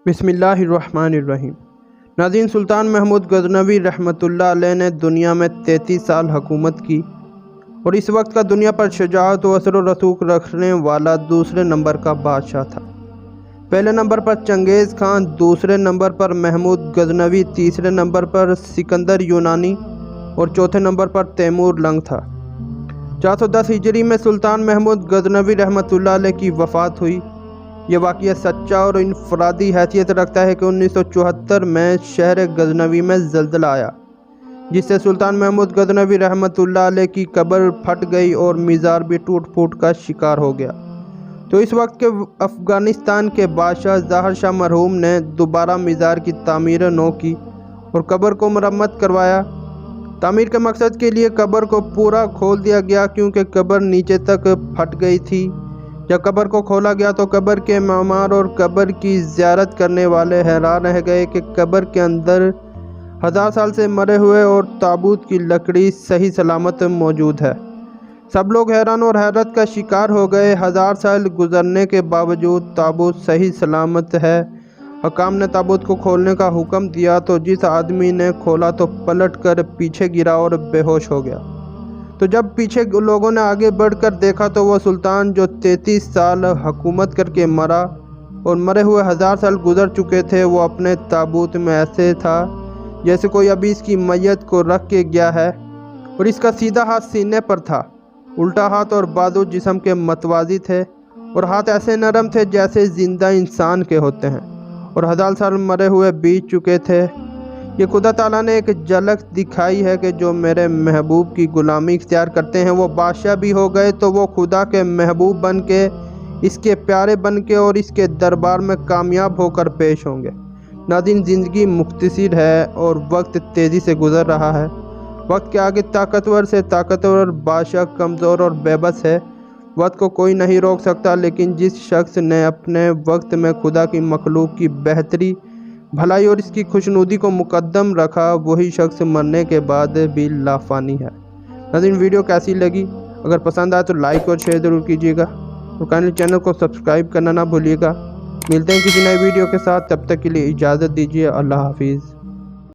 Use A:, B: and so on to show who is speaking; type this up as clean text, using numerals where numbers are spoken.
A: बिस्मिल्लाहिर्रहमानिर्रहीम। नाज़रीन, सुल्तान महमूद गज़नवी रहमतुल्लाह अलैह ने दुनिया में 33 साल हुकूमत की और इस वक्त का दुनिया पर शजाअत व असर व रसूख रखने वाला दूसरे नंबर का बादशाह था। पहले नंबर पर चंगेज़ खान, दूसरे नंबर पर महमूद गज़नवी, तीसरे नंबर पर सिकंदर यूनानी और चौथे नंबर पर तैमूर लंग था। 410 हिजरी में सुल्तान महमूद गज़नवी रहमतुल्लाह अलैह की वफ़ात हुई। ये वाक़या सच्चा और इनफरादी हैसियत रखता है कि 1974 में शहर गज़नवी में ज़ल्ज़ला आया, जिससे सुल्तान महमूद गज़नवी रहमतुल्लाह अलैह की कब्र फट गई और मीज़ार भी टूट फूट का शिकार हो गया। तो इस वक्त के अफ़गानिस्तान के बादशाह ज़ाहर शाह मरहूम ने दोबारा मीज़ार की तामीर नौ की और कब्र को मरम्मत करवाया। तामीर के मकसद के लिए कब्र को पूरा खोल दिया गया, क्योंकि कब्र नीचे तक फट गई थी। जब कब्र को खोला गया तो कब्र के मामार और कब्र की ज़ियारत करने वाले हैरान रह गए कि कब्र के अंदर 1000 साल से मरे हुए और ताबूत की लकड़ी सही सलामत मौजूद है। सब लोग हैरान और हैरत का शिकार हो गए। 1000 साल गुजरने के बावजूद ताबूत सही सलामत है। हकाम ने ताबूत को खोलने का हुक्म दिया तो जिस आदमी ने खोला तो पलट कर पीछे गिरा और बेहोश हो गया। तो जब पीछे लोगों ने आगे बढ़कर देखा तो वह सुल्तान जो 33 साल हुकूमत करके मरा और मरे हुए 1000 साल गुजर चुके थे, वो अपने ताबूत में ऐसे था जैसे कोई अभी इसकी मैयत को रख के गया है। और इसका सीधा हाथ सीने पर था, उल्टा हाथ और बाजू जिस्म के मतवाजी थे और हाथ ऐसे नरम थे जैसे ज़िंदा इंसान के होते हैं और 1000 साल मरे हुए बीत चुके थे। ये खुदा ताला ने एक झलक दिखाई है कि जो मेरे महबूब की ग़ुलामी इख्तियार करते हैं वो बादशाह भी हो गए तो वो खुदा के महबूब बन के, इसके प्यारे बन के और इसके दरबार में कामयाब होकर पेश होंगे। नाज़रीन, ज़िंदगी मुख्तसर है और वक्त तेज़ी से गुज़र रहा है। वक्त के आगे ताकतवर से ताकतवर बादशाह कमज़ोर और बेबस है। वक्त को कोई नहीं रोक सकता, लेकिन जिस शख्स ने अपने वक्त में खुदा की मखलूक की बेहतरी, भलाई और इसकी खुशनुदी को मुकद्दम रखा, वही शख्स मरने के बाद भी लाफानी है। नाज़रीन, वीडियो कैसी लगी? अगर पसंद आए तो लाइक और शेयर ज़रूर कीजिएगा और काइंडली चैनल को सब्सक्राइब करना ना भूलिएगा। मिलते हैं किसी नए वीडियो के साथ, तब तक के लिए इजाज़त दीजिए। अल्लाह हाफिज़।